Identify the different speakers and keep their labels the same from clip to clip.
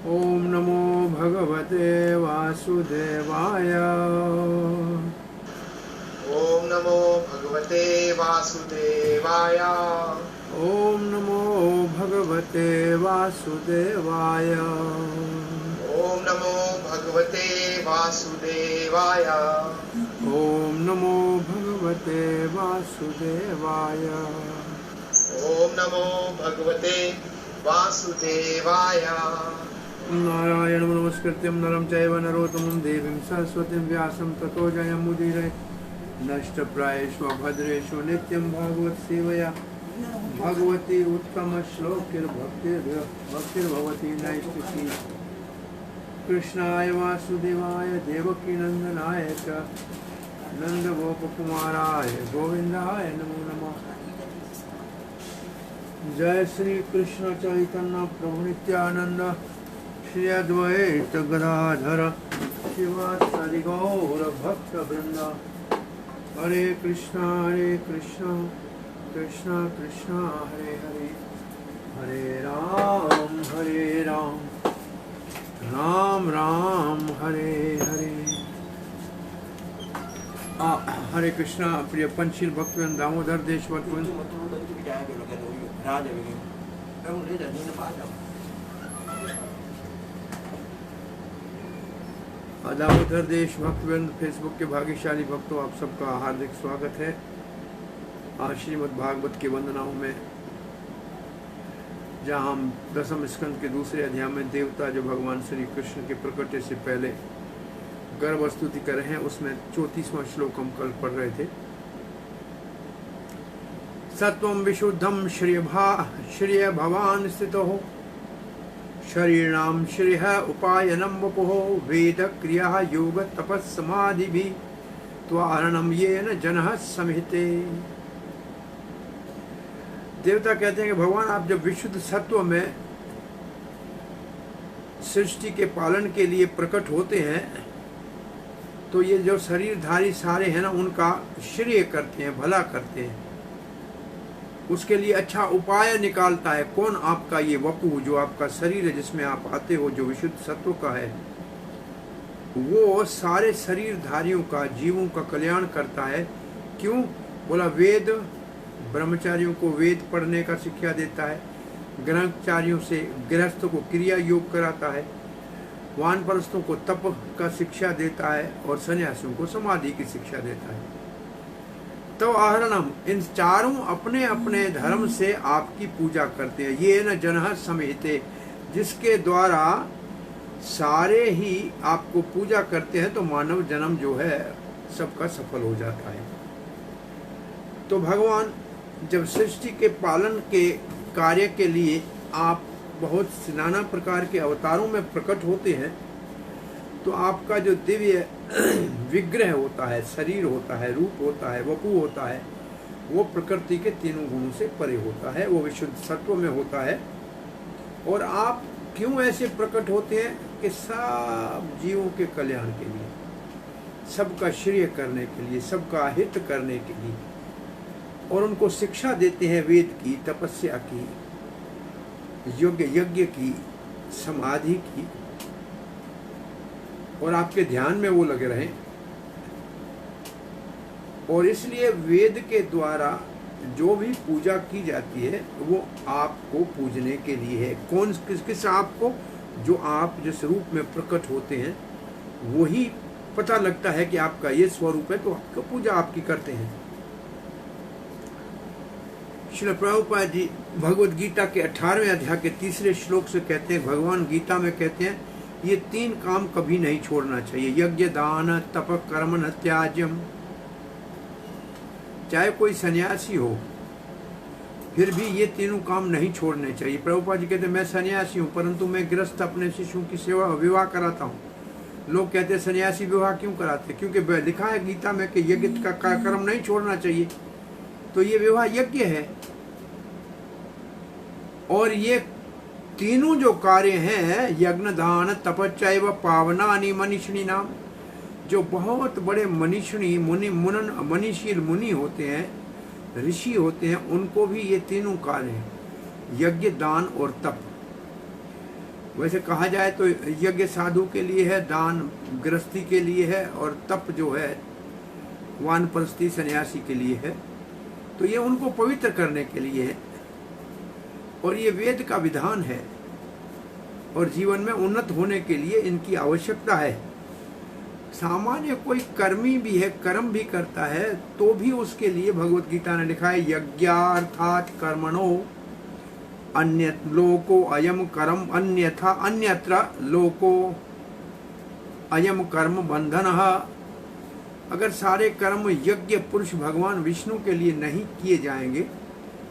Speaker 1: ओम नमो भगवते वासुदेवाय।
Speaker 2: ओम नमो भगवते वासुदेवाय।
Speaker 1: ओम नमो भगवते वासुदेवाय।
Speaker 2: ओम नमो भगवते वासुदेवाय।
Speaker 1: ओम नमो भगवते वासुदेवाय।
Speaker 2: ओम नमो भगवते वासुदेवाय।
Speaker 1: नारायणं नमस्कृत्यं नरं चैव नरोत्तमं देवीं सरस्वतीं व्यासं ततो जयमुदीरये। नष्टप्रायेषु भद्रेषु नित्यं भागवत सेवया भगवती उत्तमश्लोकिर्भक्तिर्भवती नैष्टिकी। कृष्णाय वासुदेवाय देवकीनन्दनाय च नन्दगोपकुमाराय गोविन्दाय नमो नमः। जय श्री कृष्ण चैतन्य प्रभु नित्यानंद श्री अद्वैत गदाधर शिवासादि गौर भक्त वृंद। हरे कृष्णा कृष्णा कृष्णा हरे हरे, हरे राम राम राम हरे हरे। हरे कृष्णा प्रिय पंचशील भक्तवृंद दामोदर देशवत वृंद। दामोदर देश भक्तवृंद फेसबुक के भाग्यशाली भक्तों, आप सबका हार्दिक स्वागत है। आज श्रीमद् भागवत की वंदनाओं में, जहाँ हम दसम स्कंद के दूसरे अध्याय में देवता जो भगवान श्री कृष्ण के प्रकटे से पहले गर्भ स्तुति कर रहे हैं, उसमें 34वां श्लोक हम कल पढ़ रहे थे। सत्वं विशुद्धं श्रिय भवान स्थितो शरीराम श्रेय उपायनम वपुः वेद क्रिया योग तपस्समाधि भी त्वारणम येन जनः समिते। देवता कहते हैं कि भगवान, आप जब विशुद्ध सत्व में सृष्टि के पालन के लिए प्रकट होते हैं, तो ये जो शरीरधारी सारे हैं ना, उनका श्रेय करते हैं, भला करते हैं, उसके लिए अच्छा उपाय निकालता है। कौन? आपका ये वपु, जो आपका शरीर है जिसमें आप आते हो, जो विशुद्ध सत्व का है, वो सारे शरीरधारियों का, जीवों का कल्याण करता है। क्यों? बोला, वेद ब्रह्मचारियों को वेद पढ़ने का शिक्षा देता है, ग्रहचारियों से गृहस्थों को क्रिया योग कराता है, वानप्रस्थों को तप का शिक्षा देता है, और सन्यासियों को समाधि की शिक्षा देता है। तो आहरणम, इन चारों अपने अपने धर्म से आपकी पूजा करते हैं। ये न जनः समिते, जिसके द्वारा सारे ही आपको पूजा करते हैं, तो मानव जन्म जो है सबका सफल हो जाता है। तो भगवान जब सृष्टि के पालन के कार्य के लिए आप बहुत नाना प्रकार के अवतारों में प्रकट होते हैं, तो आपका जो दिव्य विग्रह होता है, शरीर होता है, रूप होता है, वपु होता है, वो प्रकृति के तीनों गुणों से परे होता है, वो विशुद्ध सत्व में होता है। और आप क्यों ऐसे प्रकट होते हैं? कि सब जीवों के कल्याण के लिए, सबका श्रेय करने के लिए, सबका हित करने के लिए, और उनको शिक्षा देते हैं वेद की, तपस्या की, यज्ञ की, समाधि की, और आपके ध्यान में वो लगे रहें। और इसलिए वेद के द्वारा जो भी पूजा की जाती है, वो आपको पूजने के लिए है। कौन? किस आपको? जो आप जिस रूप में प्रकट होते हैं, वही पता लगता है कि आपका ये स्वरूप है, तो आपको पूजा आपकी करते हैं। श्रील प्रभुपाद जी भगवद गीता के 18वें अध्याय के 3 श्लोक से कहते हैं, भगवान गीता में कहते हैं, ये 3 काम कभी नहीं छोड़ना चाहिए। यज्ञ दान तप कर्म न त्याज्यम। चाहे कोई सन्यासी हो, फिर भी ये तीनों काम नहीं छोड़ने चाहिए। प्रभुपाद जी कहते हैं, मैं सन्यासी हूँ, परंतु मैं गृहस्थ अपने शिशुओं की सेवा, विवाह कराता हूँ। लोग कहते हैं सन्यासी विवाह क्यों कराते? क्योंकि लिखा है गीता में कि यज्ञ का कर्म नहीं छोड़ना चाहिए। तो ये विवाह यज्ञ है, और ये तीनों जो कार्य हैं, यज्ञ दान तपच्चैव पावनानि मनीषिणी नाम, जो बहुत बड़े मनीषिणी मनीषील मुनि होते हैं, ऋषि होते हैं, उनको भी ये तीनों कार्य हैं, यज्ञ दान और तप। वैसे कहा जाए तो यज्ञ साधु के लिए है, दान गृहस्थी के लिए है, और तप जो है वानप्रस्थी सन्यासी के लिए है। तो ये उनको पवित्र करने के लिए है, और ये वेद का विधान है, और जीवन में उन्नत होने के लिए इनकी आवश्यकता है। सामान्य कोई कर्मी भी है, कर्म भी करता है, तो भी उसके लिए भगवत गीता ने लिखा है यज्ञार्थात् कर्मणो अन्य लोको अयम कर्म अन्यथा अन्यत्र लोको अयम कर्म बंधनः। अगर सारे कर्म यज्ञ पुरुष भगवान विष्णु के लिए नहीं किए जाएंगे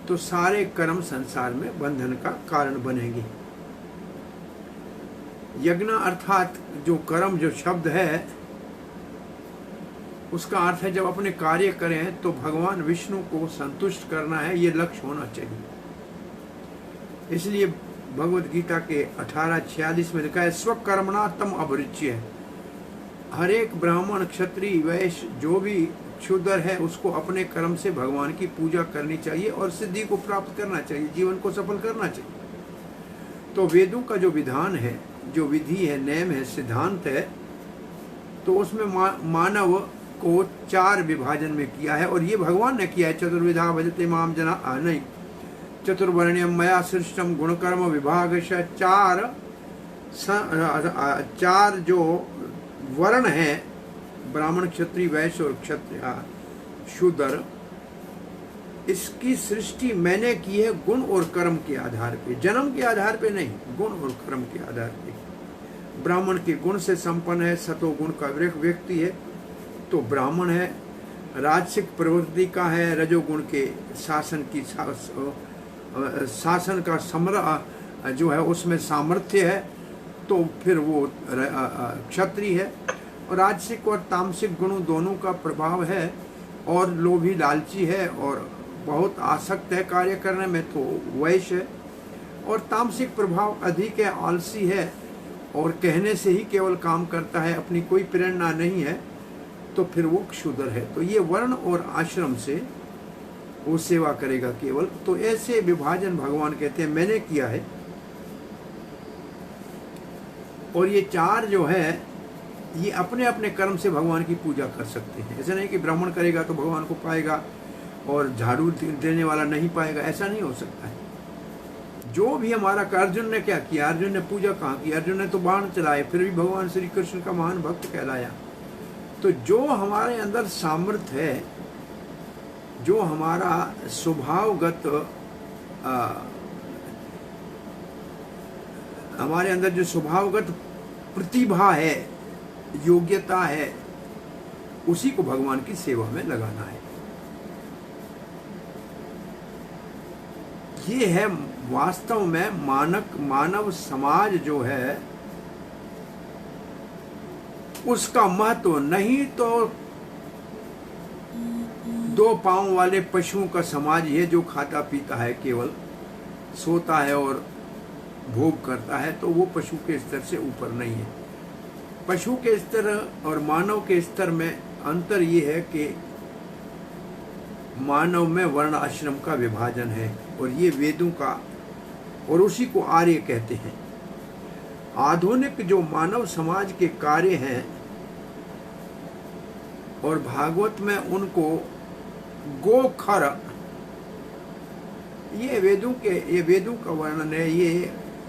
Speaker 1: तो सारे कर्म संसार में बंधन का कारण बनेंगे। यज्ञ अर्थात जो कर्म, जो शब्द है, उसका अर्थ है जब अपने कार्य करें तो भगवान विष्णु को संतुष्ट करना है, ये लक्ष्य होना चाहिए। इसलिए भगवत गीता के 18:46 में लिखा है स्वकर्मणा तम अभिरुच्य। हर एक ब्राह्मण, क्षत्रिय, वैश्य जो भी क्षुद्र है उसको अपने कर्म से भगवान की पूजा करनी चाहिए और सिद्धि को प्राप्त करना चाहिए, जीवन को सफल करना चाहिए। तो वेदों का जो विधान है, जो विधि है, नियम है, सिद्धांत है, तो उसमें मानव को 4 विभाजन में किया है, और ये भगवान ने किया है। चतुर्विधा भजते माम जना, नहीं, चतुर्वर्ण्यम मया सृष्टम गुणकर्म विभागश। 4 जो वर्ण है, ब्राह्मण, क्षत्रिय, वैश्य और शूद्र, इसकी सृष्टि मैंने की है गुण और कर्म के आधार पे, जन्म के आधार पे नहीं, गुण और कर्म के आधार पे। ब्राह्मण के गुण से संपन्न है, सतोगुण का व्यक्ति है तो ब्राह्मण है। राजसिक प्रवृत्ति का है, रजोगुण के शासन का जो है उसमें सामर्थ्य है तो फिर वो क्षत्रिय है। और राजसिक और तामसिक गुणों दोनों का प्रभाव है, और लोभी लालची है और बहुत आसक्त है कार्य करने में तो वैश्य है। और तामसिक प्रभाव अधिक है, आलसी है और कहने से ही केवल काम करता है, अपनी कोई प्रेरणा नहीं है, तो फिर वो क्षुद्र है। तो ये वर्ण और आश्रम से वो सेवा करेगा केवल। तो ऐसे विभाजन भगवान कहते हैं मैंने किया है। और ये 4 जो है ये अपने अपने कर्म से भगवान की पूजा कर सकते हैं। ऐसा नहीं कि ब्राह्मण करेगा तो भगवान को पाएगा और झाड़ू देने वाला नहीं पाएगा, ऐसा नहीं हो सकता है। जो भी हमारा, अर्जुन ने क्या किया, अर्जुन ने पूजा कहाँ की, अर्जुन ने तो बाण चलाए, फिर भी भगवान श्री कृष्ण का महान भक्त कहलाया। तो जो हमारे अंदर सामर्थ्य है, जो हमारा स्वभावगत हमारे अंदर जो स्वभावगत प्रतिभा है, योग्यता है, उसी को भगवान की सेवा में लगाना है। ये है वास्तव में मानव समाज जो है उसका महत्व। नहीं तो 2 पांव वाले पशुओं का समाज है जो खाता पीता है, केवल सोता है और भोग करता है, तो वो पशु के स्तर से ऊपर नहीं है। पशु के स्तर और मानव के स्तर में अंतर ये है कि मानव में वर्ण आश्रम का विभाजन है, और ये वेदों का, और उसी को आर्य कहते हैं। आधुनिक जो मानव समाज के कार्य हैं और भागवत में उनको गोखर, ये वेदों का वर्णन है।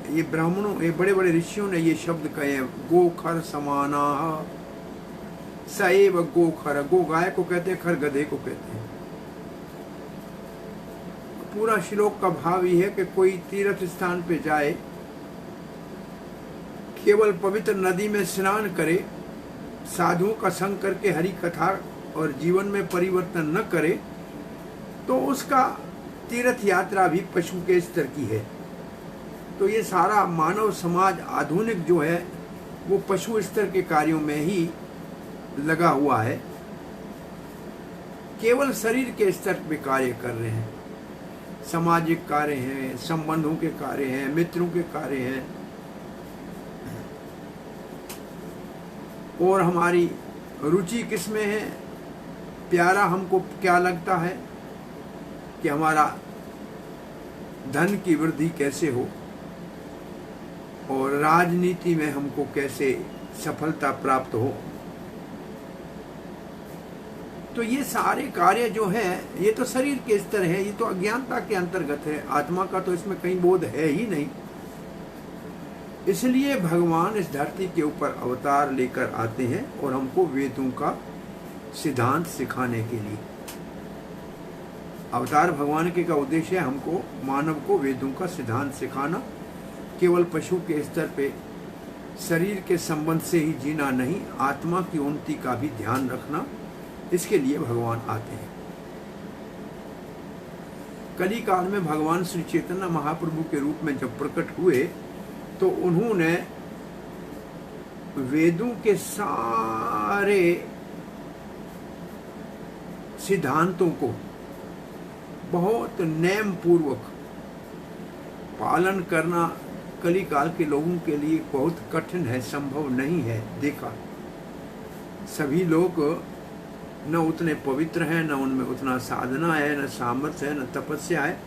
Speaker 1: ये ब्राह्मणों, ये बड़े बड़े ऋषियों ने ये शब्द कहे हैं, गोखर समाना सएव गोखर। गो गाय को कहते हैं, खर गधे को कहते हैं। पूरा श्लोक का भाव ये है कि कोई तीर्थ स्थान पे जाए, केवल पवित्र नदी में स्नान करे, साधुओं का संग करके हरि कथा और जीवन में परिवर्तन न करे, तो उसका तीर्थ यात्रा भी पशु के स्तर की है। तो ये सारा मानव समाज आधुनिक जो है वो पशु स्तर के कार्यों में ही लगा हुआ है, केवल शरीर के स्तर पे कार्य कर रहे हैं। सामाजिक कार्य हैं, संबंधों के कार्य हैं, मित्रों के कार्य हैं, और हमारी रुचि किसमें है, प्यारा हमको क्या लगता है कि हमारा धन की वृद्धि कैसे हो, और राजनीति में हमको कैसे सफलता प्राप्त हो। तो ये सारे कार्य जो है ये तो शरीर के स्तर है, ये तो अज्ञानता के अंतर्गत है। आत्मा का तो इसमें कहीं बोध है ही नहीं। इसलिए भगवान इस धरती के ऊपर अवतार लेकर आते हैं और हमको वेदों का सिद्धांत सिखाने के लिए। अवतार भगवान के का उद्देश्य है हमको, मानव को वेदों का सिद्धांत सिखाना। केवल पशु के स्तर पे शरीर के संबंध से ही जीना नहीं, आत्मा की उन्नति का भी ध्यान रखना, इसके लिए भगवान आते हैं। कली काल में भगवान श्री चैतन्य महाप्रभु के रूप में जब प्रकट हुए तो उन्होंने वेदों के सारे सिद्धांतों को बहुत नेम पूर्वक पालन करना कली काल के लोगों के लिए बहुत कठिन है, संभव नहीं है। देखा, सभी लोग न उतने पवित्र हैं, न उनमें उतना साधना है, न सामर्थ्य है, न तपस्या है।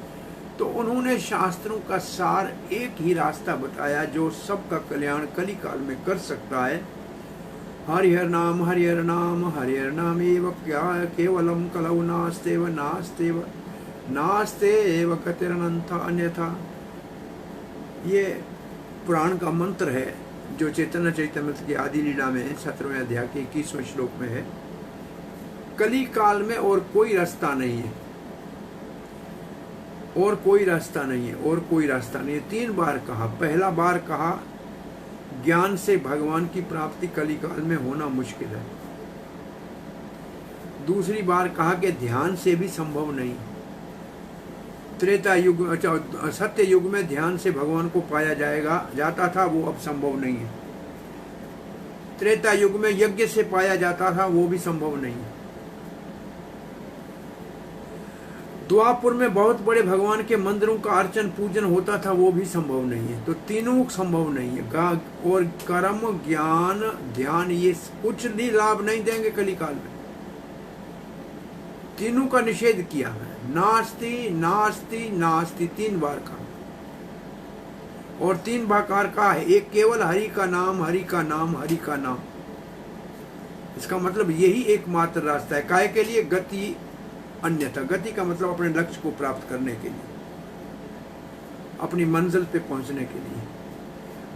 Speaker 1: तो उन्होंने शास्त्रों का सार एक ही रास्ता बताया जो सबका कल्याण कली काल में कर सकता है। हरिहर नाम हरिहर नाम हरिहर नाम एव क्या केवलम कलौ नास्तेव नास्तेव नास्तेव कतिरनंथा अन्यथा। ये पुराण का मंत्र है जो चैतन्य चैतन्य की आदि लीला में 17वें अध्याय के 21वें श्लोक में है। कली काल में और कोई रास्ता नहीं है, और कोई रास्ता नहीं है, और कोई रास्ता नहीं है। 3 बार कहा। पहला बार कहा ज्ञान से भगवान की प्राप्ति कली काल में होना मुश्किल है। दूसरी बार कहा कि ध्यान से भी संभव नहीं। त्रेता युग, सत्य युग में ध्यान से भगवान को पाया जाता था, वो अब संभव नहीं है। त्रेता युग में यज्ञ से पाया जाता था, वो भी संभव नहीं है। द्वापुर में बहुत बड़े भगवान के मंदिरों का अर्चन पूजन होता था, वो भी संभव नहीं है। तो तीनों संभव नहीं है। और कर्म ज्ञान ध्यान ये कुछ भी लाभ नहीं देंगे कली काल में। तीनों का निषेध किया है। नास्ति नास्ति नास्ति 3 बार का, और 3 बार का है। एक केवल हरि का नाम हरि का नाम हरि का नाम। इसका मतलब यही एकमात्र रास्ता है। काय के लिए? गति अन्यथा। गति का मतलब अपने लक्ष्य को प्राप्त करने के लिए, अपनी मंजिल पे पहुंचने के लिए,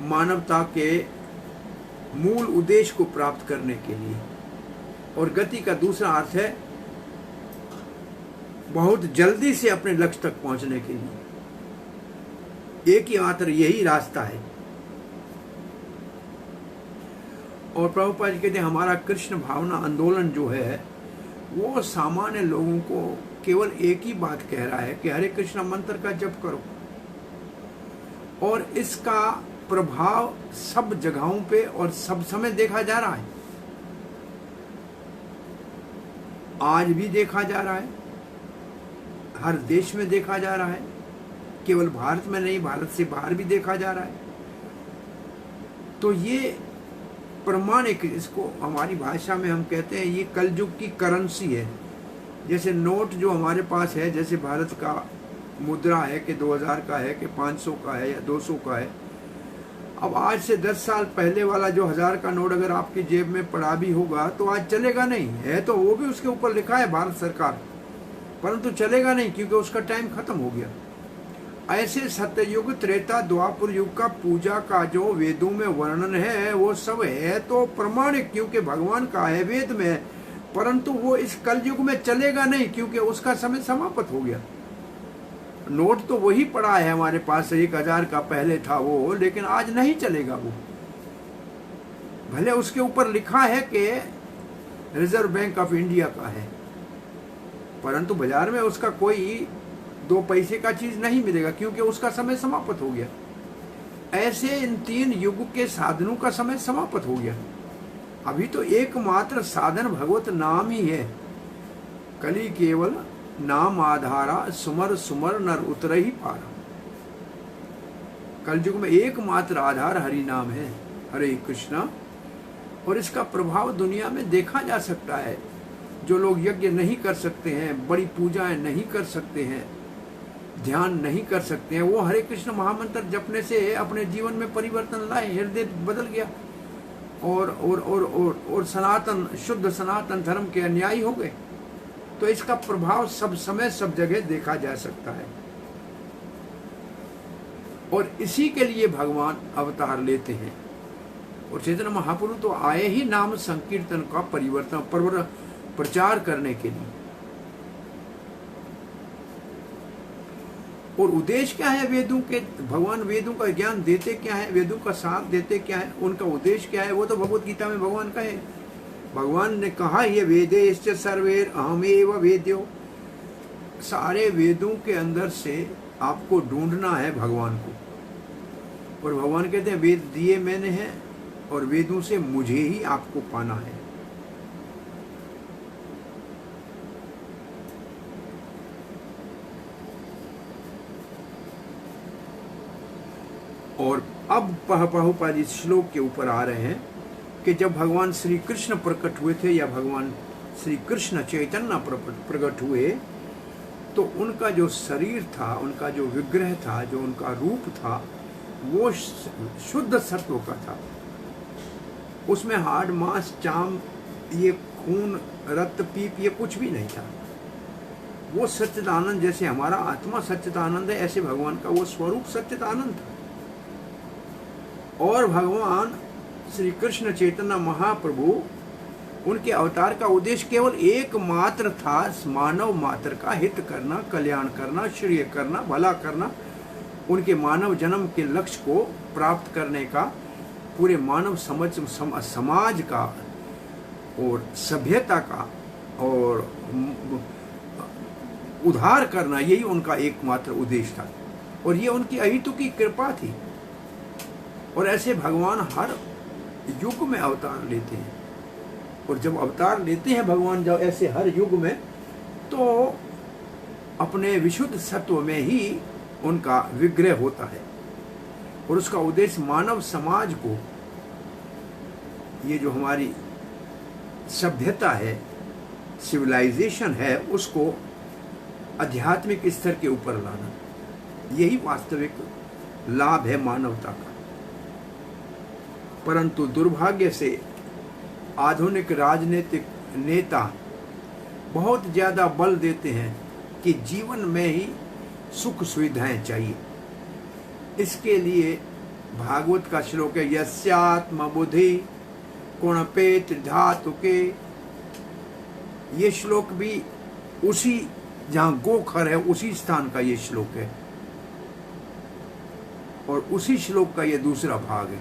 Speaker 1: मानवता के मूल उद्देश्य को प्राप्त करने के लिए। और गति का दूसरा अर्थ है बहुत जल्दी से अपने लक्ष्य तक पहुंचने के लिए। एक ही मात्र यही रास्ता है। और प्रभुपाद जी कहते हैं हमारा कृष्ण भावना आंदोलन जो है वो सामान्य लोगों को केवल एक ही बात कह रहा है कि हरे कृष्ण मंत्र का जप करो। और इसका प्रभाव सब जगहों पे और सब समय देखा जा रहा है। आज भी देखा जा रहा है, हर देश में देखा जा रहा है, केवल भारत में नहीं, भारत से बाहर भी देखा जा रहा है। तो ये प्रमाणिक, इसको हमारी भाषा में हम कहते हैं ये कलयुग की करेंसी है। जैसे नोट जो हमारे पास है, जैसे भारत का मुद्रा है कि 2000 का है कि 500 का है या 200 का है। अब आज से 10 साल पहले वाला जो 1000 का नोट अगर आपकी जेब में पड़ा भी होगा तो आज चलेगा नहीं है। तो वो भी उसके ऊपर लिखा है भारत सरकार, परंतु चलेगा नहीं क्योंकि उसका टाइम खत्म हो गया। ऐसे सत्ययुग त्रेता द्वापर युग का पूजा का जो वेदों में वर्णन है वो सब है तो प्रमाणिक, क्योंकि भगवान का है वेद में, परंतु वो इस कलयुग में चलेगा नहीं क्योंकि उसका समय समाप्त हो गया। नोट तो वही पड़ा है हमारे पास, 1000 का पहले था वो, लेकिन आज नहीं चलेगा वो। भले उसके ऊपर लिखा है कि रिजर्व बैंक ऑफ इंडिया का है, परंतु बाजार में उसका कोई 2 पैसे का चीज नहीं मिलेगा क्योंकि उसका समय समाप्त हो गया। ऐसे इन 3 युग के साधनों का समय समाप्त हो गया। अभी तो एकमात्र साधन भगवत नाम ही है। कली केवल नाम आधारा, सुमर सुमर नर उतर ही पारा। कलयुग में एकमात्र आधार हरि नाम है, हरे कृष्णा। और इसका प्रभाव दुनिया में देखा जा सकता है। जो लोग यज्ञ नहीं कर सकते हैं, बड़ी पूजाएं नहीं कर सकते हैं, ध्यान नहीं कर सकते हैं, वो हरे कृष्ण महामंत्र जपने से अपने जीवन में परिवर्तन लाए, हृदय बदल गया और सनातन शुद्ध सनातन धर्म के अनुयायी हो गए। तो इसका प्रभाव सब समय सब जगह देखा जा सकता है। और इसी के लिए भगवान अवतार लेते हैं। और चैतन्य महाप्रभु तो आए ही नाम संकीर्तन का परिवर्तन प्रचार करने के लिए। और उद्देश्य क्या है वेदों के? भगवान वेदों का ज्ञान देते क्या है, वेदों का साथ देते क्या है, उनका उद्देश्य क्या है? वो तो भगवत गीता में भगवान का है। भगवान ने कहा ये वेदेश्च सर्वेर अहमेव वेद्यो, सारे वेदों के अंदर से आपको ढूंढना है भगवान को। और भगवान कहते हैं वेद दिए मैंने हैं और वेदों से मुझे ही आपको पाना है। और अब प्रभुपाद इस श्लोक के ऊपर आ रहे हैं कि जब भगवान श्री कृष्ण प्रकट हुए थे या भगवान श्री कृष्ण चैतन्य प्रकट हुए तो उनका जो शरीर था, उनका जो विग्रह था, जो उनका रूप था, वो शुद्ध सत्व का था। उसमें हाड़ मांस चाम, ये खून रक्त पीप ये कुछ भी नहीं था। वो सच्चिदानंद, जैसे हमारा आत्मा सच्चिदानंद है, ऐसे भगवान का वो स्वरूप सच्चिदानंद था। और भगवान श्री कृष्ण चैतन्य महाप्रभु, उनके अवतार का उद्देश्य केवल एकमात्र था, मानव मात्र का हित करना, कल्याण करना, श्रेय करना, भला करना, उनके मानव जन्म के लक्ष्य को प्राप्त करने का, पूरे मानव समाज का और सभ्यता का और उद्धार करना, यही उनका एकमात्र उद्देश्य था। और ये उनकी अहितु की कृपा थी। और ऐसे भगवान हर युग में अवतार लेते हैं। और जब अवतार लेते हैं भगवान जब ऐसे हर युग में, तो अपने विशुद्ध सत्व में ही उनका विग्रह होता है। और उसका उद्देश्य मानव समाज को, ये जो हमारी सभ्यता है, सिविलाइजेशन है, उसको आध्यात्मिक स्तर के ऊपर लाना, यही वास्तविक लाभ है मानवता का। परंतु दुर्भाग्य से आधुनिक राजनीतिक नेता बहुत ज्यादा बल देते हैं कि जीवन में ही सुख सुविधाएं चाहिए। इसके लिए भागवत का श्लोक है, यस्यात्म बुद्धि कुणपेत धातुके। ये श्लोक भी उसी, जहाँ गोखर है उसी स्थान का ये श्लोक है। और उसी श्लोक का ये दूसरा भाग है।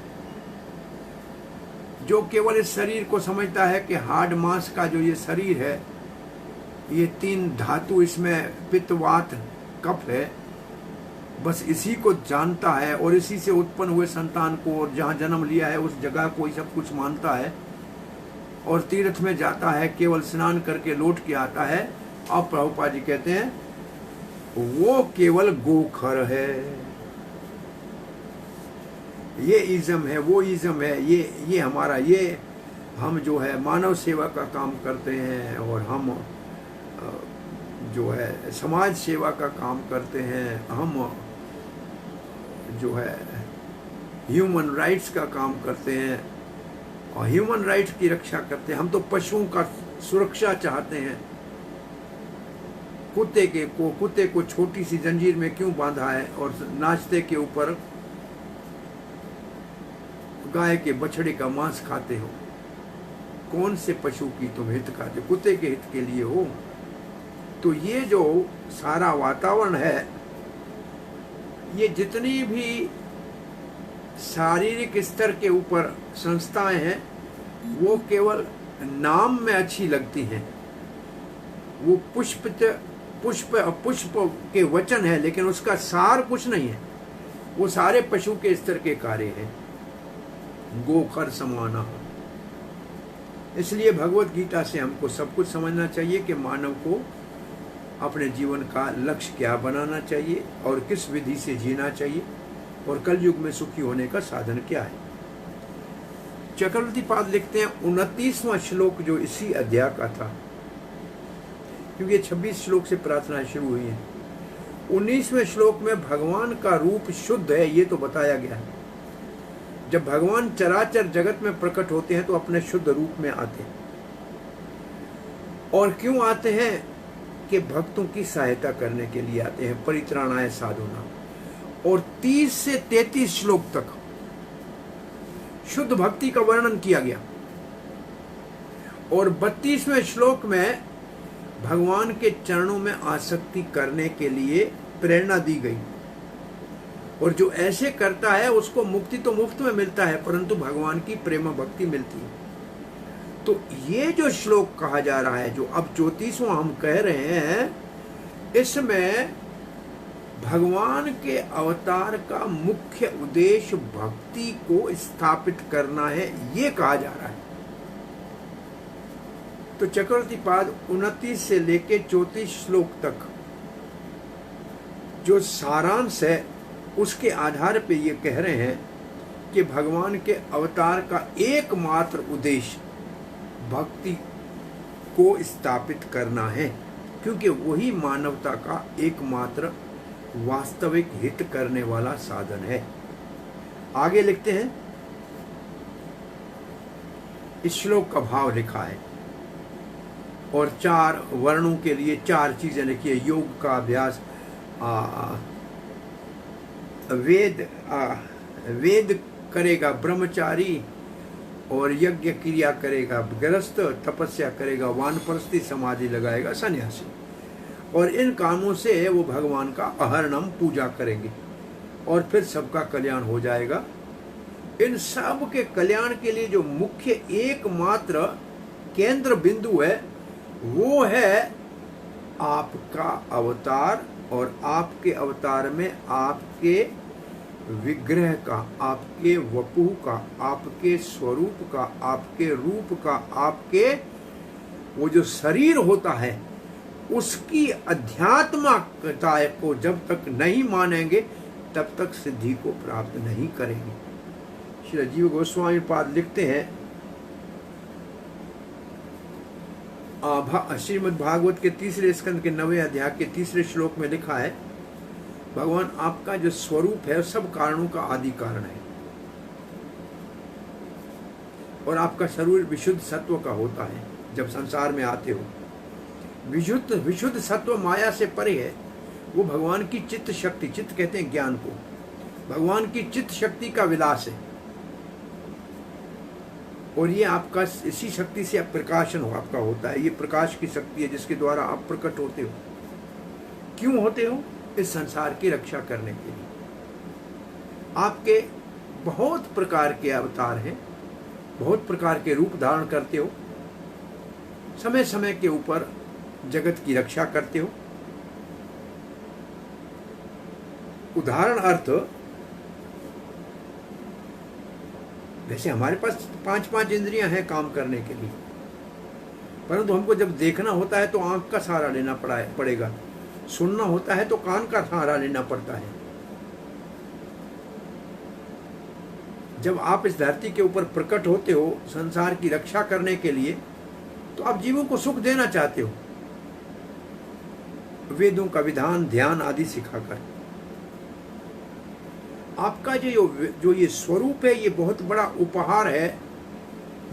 Speaker 1: जो केवल इस शरीर को समझता है कि हाड़ मांस का जो ये शरीर है, ये 3 धातु, इसमें पित्त वात कफ है, बस इसी को जानता है और इसी से उत्पन्न हुए संतान को और जहाँ जन्म लिया है उस जगह को ही सब कुछ मानता है। और तीर्थ में जाता है, केवल स्नान करके लौट के आता है। अब प्रभुपाद जी कहते हैं वो केवल गोखर है। ये इज्म है, वो इज्म है, ये हमारा, ये हम जो है मानव सेवा का काम करते हैं और हम जो है समाज सेवा का काम करते हैं, हम जो है ह्यूमन राइट्स का काम करते हैं और ह्यूमन राइट्स की रक्षा करते हैं। हम तो पशुओं का सुरक्षा चाहते हैं। कुत्ते को छोटी सी जंजीर में क्यों बांधा है और नाश्ते के ऊपर गाय के बछड़े का मांस खाते हो? कौन से पशु की तुम हित खाते? कुत्ते के हित के लिए हो। तो ये जो सारा वातावरण है, ये जितनी भी शारीरिक स्तर के ऊपर संस्थाएं हैं, वो केवल नाम में अच्छी लगती हैं। वो पुष्प के वचन है, लेकिन उसका सार कुछ नहीं है। वो सारे पशु के स्तर के कार्य हैं, गोखर समाना। इसलिए भगवत गीता से हमको सब कुछ समझना चाहिए कि मानव को अपने जीवन का लक्ष्य क्या बनाना चाहिए और किस विधि से जीना चाहिए और कलयुग में सुखी होने का साधन क्या है। चक्रवर्ती पाद लिखते हैं 29वां श्लोक जो इसी अध्याय का था, क्योंकि 26 श्लोक से प्रार्थना शुरू हुई है। 19वें श्लोक में भगवान का रूप शुद्ध है ये तो बताया गया है। जब भगवान चराचर जगत में प्रकट होते हैं तो अपने शुद्ध रूप में आते हैं। और क्यों आते हैं? कि भक्तों की सहायता करने के लिए आते हैं, परित्राणाय साधुना। और 30 से 33 श्लोक तक शुद्ध भक्ति का वर्णन किया गया। और 32वें श्लोक में भगवान के चरणों में आसक्ति करने के लिए प्रेरणा दी गई। और जो ऐसे करता है उसको मुक्ति तो मुफ्त में मिलता है, परंतु भगवान की प्रेम भक्ति मिलती है। तो ये जो श्लोक कहा जा रहा है, जो अब 34वां हम कह रहे हैं, इसमें भगवान के अवतार का मुख्य उद्देश्य भक्ति को स्थापित करना है, ये कहा जा रहा है। तो चक्रवर्ती पाद 29 से लेके 34 श्लोक तक जो सारांश है उसके आधार पे ये कह रहे हैं कि भगवान के अवतार का एकमात्र उद्देश्य भक्ति को स्थापित करना है, क्योंकि वही मानवता का एकमात्र वास्तविक हित करने वाला साधन है। आगे लिखते हैं, इस श्लोक का भाव लिखा है और 4 वर्णों के लिए 4 चीजें लिखी है। योग का अभ्यास, वेद करेगा ब्रह्मचारी, और यज्ञ क्रिया करेगा गृहस्थ, तपस्या करेगा वानप्रस्थी, समाधि लगाएगा सन्यासी। और इन कामों से वो भगवान का अहर्णम पूजा करेंगे और फिर सबका कल्याण हो जाएगा। इन सब के कल्याण के लिए जो मुख्य एकमात्र केंद्र बिंदु है वो है आपका अवतार, और आपके अवतार में आपके विग्रह का, आपके वपु का, आपके स्वरूप का, आपके रूप का, आपके वो जो शरीर होता है उसकी अध्यात्मकता को जब तक नहीं मानेंगे तब तक सिद्धि को प्राप्त नहीं करेंगे। श्री जीव गोस्वामी पाद लिखते हैं, श्रीमद् भागवत के 3 स्कंद के 9वें अध्याय के 3 श्लोक में लिखा है, भगवान आपका जो स्वरूप है सब कारणों का आदि कारण है, और आपका शरीर विशुद्ध सत्व का होता है। जब संसार में आते हो, विशुद्ध सत्व माया से परे है, वो भगवान की चित्त शक्ति, चित्त कहते हैं ज्ञान को, भगवान की चित्त शक्ति का विलास है। और ये आपका इसी शक्ति से प्रकाशन हो आपका होता है। ये प्रकाश की शक्ति है जिसके द्वारा आप प्रकट होते हो। क्यों होते हो? इस संसार की रक्षा करने के लिए। आपके बहुत प्रकार के अवतार हैं, बहुत प्रकार के रूप धारण करते हो, समय समय के ऊपर जगत की रक्षा करते हो। उदाहरण अर्थ, वैसे हमारे पास 5 इंद्रियां हैं काम करने के लिए, परंतु हमको जब देखना होता है तो आंख का सहारा लेना पड़ेगा, सुनना होता है तो कान का सहारा लेना पड़ता है। जब आप इस धरती के ऊपर प्रकट होते हो संसार की रक्षा करने के लिए, तो आप जीवों को सुख देना चाहते हो, वेदों का विधान, ध्यान आदि सिखाकर। आपका जो ये स्वरूप है, ये बहुत बड़ा उपहार है,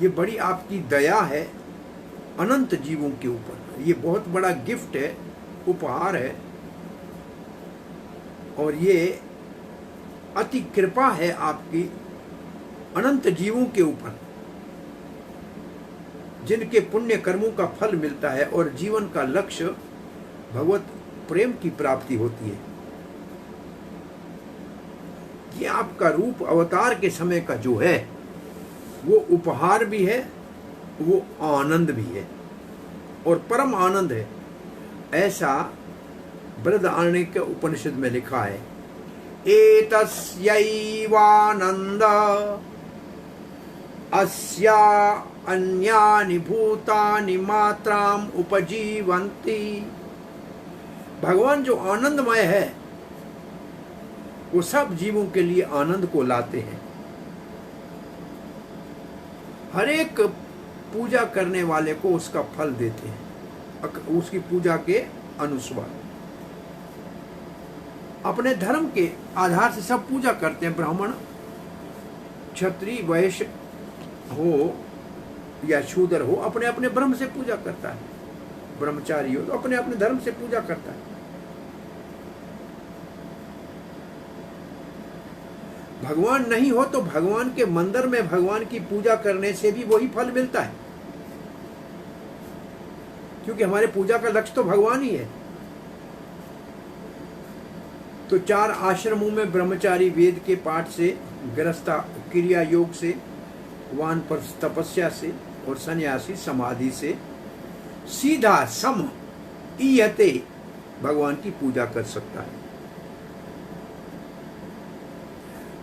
Speaker 1: ये बड़ी आपकी दया है अनंत जीवों के ऊपर। ये बहुत बड़ा गिफ्ट है, उपहार है, और ये अति कृपा है आपकी अनंत जीवों के ऊपर, जिनके पुण्य कर्मों का फल मिलता है और जीवन का लक्ष्य भगवत प्रेम की प्राप्ति होती है। ये आपका रूप अवतार के समय का जो है वो उपहार भी है, वो आनंद भी है, और परम आनंद है। ऐसा बृहदारण्यक के उपनिषद में लिखा है, एतस्यैवानंद अस्या अन्यानि भूतानि मात्राम उपजीवन्ति। भगवान जो आनंदमय है वो सब जीवों के लिए आनंद को लाते हैं। हर एक पूजा करने वाले को उसका फल देते हैं, उसकी पूजा के अनुसार। अपने धर्म के आधार से सब पूजा करते हैं। ब्राह्मण, क्षत्रिय, वैश्य हो या शूद्र हो, अपने अपने ब्रह्म से पूजा करता है। ब्रह्मचारी हो तो अपने अपने धर्म से पूजा करता है। भगवान नहीं हो तो भगवान के मंदिर में भगवान की पूजा करने से भी वही फल मिलता है, क्योंकि हमारे पूजा का लक्ष्य तो भगवान ही है। तो 4 आश्रमों में ब्रह्मचारी वेद के पाठ से, गृहस्था क्रिया योग से, वानप्रस्थ तपस्या से और सन्यासी समाधि से सीधा सम ईयते भगवान की पूजा कर सकता है।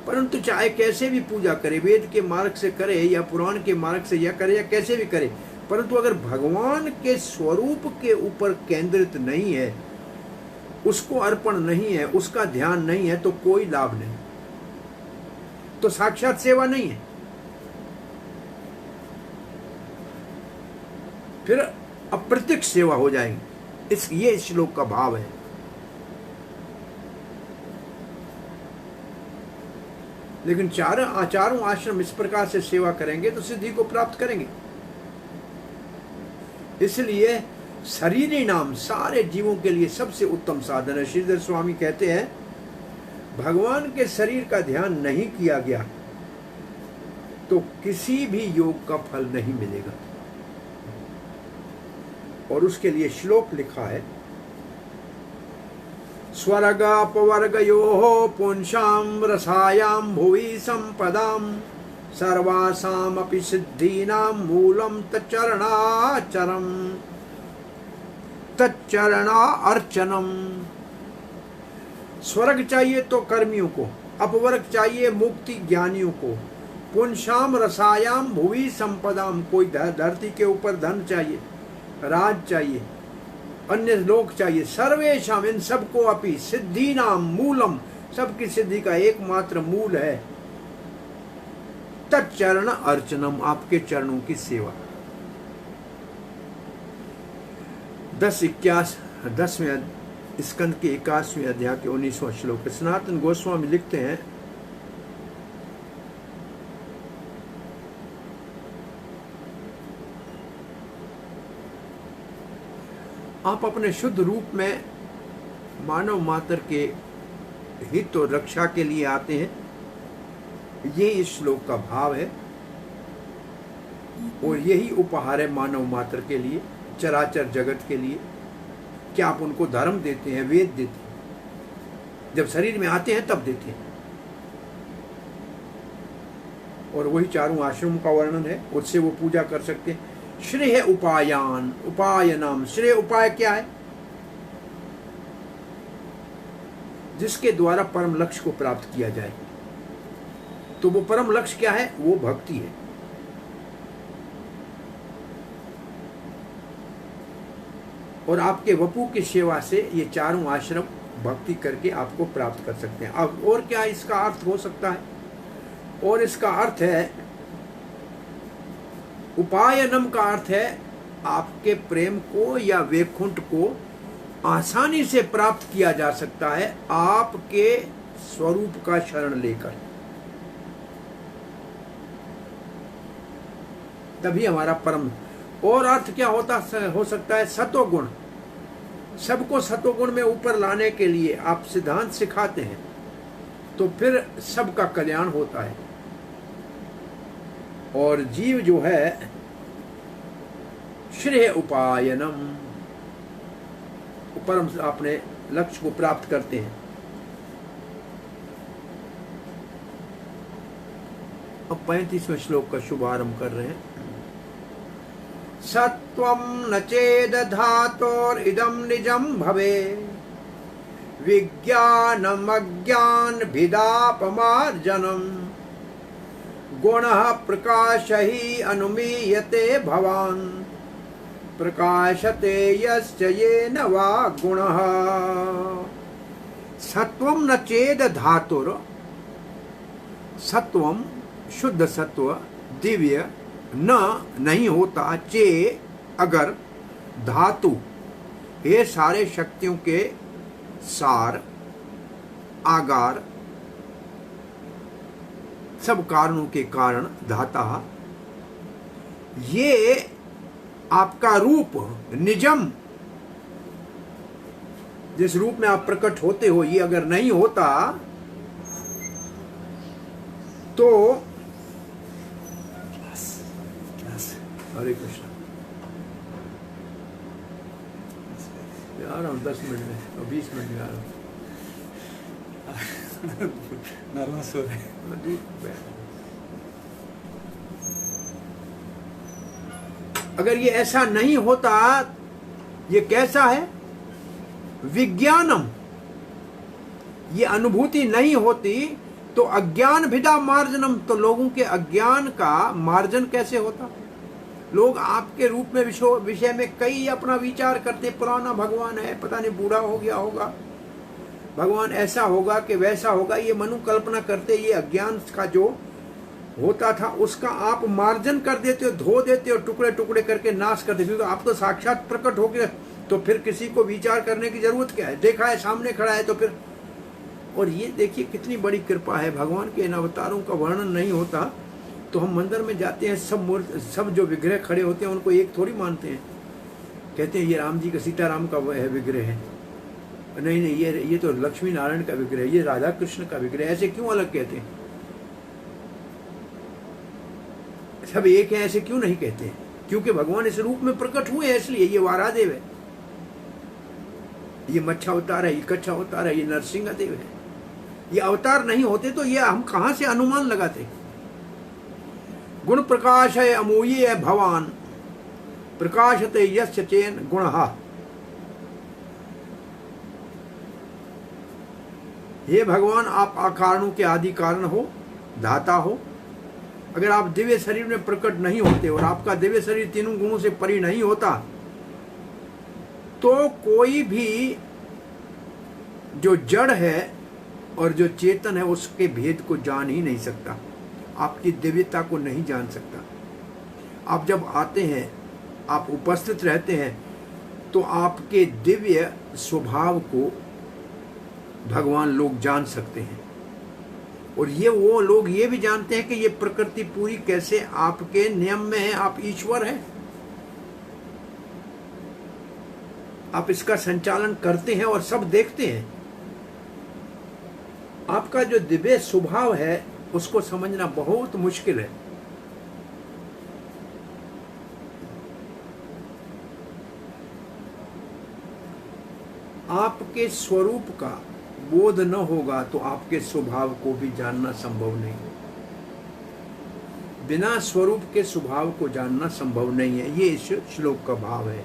Speaker 1: परंतु चाहे कैसे भी पूजा करे, वेद के मार्ग से करे या पुराण के मार्ग से या करे या कैसे भी करे, परंतु अगर भगवान के स्वरूप के ऊपर केंद्रित नहीं है, उसको अर्पण नहीं है, उसका ध्यान नहीं है, तो कोई लाभ नहीं, तो साक्षात सेवा नहीं है। फिर अप्रत्यक्ष सेवा हो जाएगी। ये श्लोक का भाव है। लेकिन चारों आश्रम इस प्रकार से सेवा करेंगे तो सिद्धि को प्राप्त करेंगे। इसलिए शरीरी नाम सारे जीवों के लिए सबसे उत्तम साधन है। श्रीधर स्वामी कहते हैं, भगवान के शरीर का ध्यान नहीं किया गया तो किसी भी योग का फल नहीं मिलेगा। और उसके लिए श्लोक लिखा है, स्वर्गापवर्गयोः पुंसां रसायां भुवि संपदां सर्वासामपि सिद्धीनां मूलं तच्चरणार्चनम्। स्वर्ग चाहिए तो कर्मियों को, अपवर्ग चाहिए मुक्ति ज्ञानियों को, पुंसाम रसायाम भुवि संपदाम, कोई धरती के ऊपर धन चाहिए, राज चाहिए, अन्य लोक चाहिए, सर्वेशम, इन सबको अपि सिद्धि नाम मूलम, सबकी सिद्धि का एकमात्र मूल है तच्चरण अर्चनम, आपके चरणों की सेवा। 10वें स्कंद के 21वें अध्याय के 19वां श्लोक। सनातन गोस्वामी लिखते हैं, आप अपने शुद्ध रूप में मानव मात्र के हित और रक्षा के लिए आते हैं, ये इस श्लोक का भाव है। और यही उपहार है मानव मात्र के लिए, चराचर जगत के लिए, कि आप उनको धर्म देते हैं, वेद देते हैं। जब शरीर में आते हैं तब देते हैं। और वही चारों आश्रमों का वर्णन है, उससे वो पूजा कर सकते हैं। श्रेय उपायान, उपायनम, श्रेय उपाय क्या है? जिसके द्वारा परम लक्ष्य को प्राप्त किया जाए। तो वो परम लक्ष्य क्या है? वो भक्ति है। और आपके वपु की सेवा से ये चारों आश्रम भक्ति करके आपको प्राप्त कर सकते हैं। अब और क्या इसका अर्थ हो सकता है? और इसका अर्थ है, उपायनम का अर्थ है आपके प्रेम को या वैकुंठ को आसानी से प्राप्त किया जा सकता है आपके स्वरूप का शरण लेकर। तभी हमारा परम। और अर्थ क्या हो सकता है? सतोगुण। सबको सतोगुण में ऊपर लाने के लिए आप सिद्धांत सिखाते हैं, तो फिर सबका कल्याण होता है। और जीव जो है श्रेय उपायनम, परम अपने लक्ष्य को प्राप्त करते हैं। अब 35वें श्लोक का शुभारंभ कर रहे हैं। सत्वं न चेद धातोरिदं निजं भवे विज्ञानम अज्ञान भिदापमार्जनम गुणः प्रकाश ही अनुमीयते भवान प्रकाशते यश्च येन वा गुणः। सत्वं न चेद धातुर, सत्वम शुद्ध सत्व दिव्य, न नहीं होता, चे अगर, धातु ये सारे शक्तियों के सार, आगार, सब कारणों के कारण धाता, ये आपका रूप निजम, जिस रूप में आप प्रकट होते हो, ये अगर नहीं होता तो हरे कृष्ण आ रहा हूँ 10 मिनट में और 20 मिनट में आ रहा हूँ।
Speaker 3: नर्वस हो रहे।
Speaker 1: अगर ये ऐसा नहीं होता, ये कैसा है? विज्ञानम, ये अनुभूति नहीं होती तो अज्ञान भिदा मार्जनम, तो लोगों के अज्ञान का मार्जन कैसे होता? लोग आपके रूप में विषय में कई अपना विचार करते, पुराना भगवान है, पता नहीं बूढ़ा हो गया होगा, भगवान ऐसा होगा कि वैसा होगा, ये मनु कल्पना करते। ये अज्ञान का जो होता था उसका आप मार्जन कर देते हो, धो देते हो, टुकड़े टुकड़े करके नाश कर देते हो, क्योंकि आप तो साक्षात प्रकट हो गए, तो फिर किसी को विचार करने की जरूरत क्या है? देखा है, सामने खड़ा है, तो फिर। और ये देखिए कितनी बड़ी कृपा है भगवान के, इन अवतारों का वर्णन नहीं होता तो हम मंदिर में जाते हैं, सब जो विग्रह खड़े होते हैं उनको एक थोड़ी मानते हैं, कहते हैं ये राम जी का, सीताराम का विग्रह है, नहीं ये तो लक्ष्मी नारायण का विग्रह है, ये राधा कृष्ण का विग्रह, ऐसे क्यों अलग कहते हैं? सब एक है ऐसे क्यों नहीं कहते? क्योंकि भगवान इस रूप में प्रकट हुए हैं, इसलिए ये वारादेव है, ये मच्छा अवतार है, ये कच्छा अवतार है, ये नरसिंह देव है। ये अवतार नहीं होते तो ये हम कहां से अनुमान लगाते? गुण प्रकाश है अमूल्य है भवान, प्रकाशते यस्य चेन गुणः। हे भगवान, आप अकारणों के आदि कारण हो, धाता हो। अगर आप दिव्य शरीर में प्रकट नहीं होते और आपका दिव्य शरीर तीनों गुणों से परि नहीं होता तो कोई भी जो जड़ है और जो चेतन है उसके भेद को जान ही नहीं सकता, आपकी दिव्यता को नहीं जान सकता। आप जब आते हैं, आप उपस्थित रहते हैं, तो आपके दिव्य स्वभाव को भगवान लोग जान सकते हैं। और ये वो लोग ये भी जानते हैं कि ये प्रकृति पूरी कैसे आपके नियम में है, आप ईश्वर हैं, आप इसका संचालन करते हैं और सब देखते हैं। आपका जो दिव्य स्वभाव है उसको समझना बहुत मुश्किल है। आपके स्वरूप का बोध न होगा तो आपके स्वभाव को भी जानना संभव नहीं। बिना स्वरूप के स्वभाव को जानना संभव नहीं है। ये इस श्लोक का भाव है।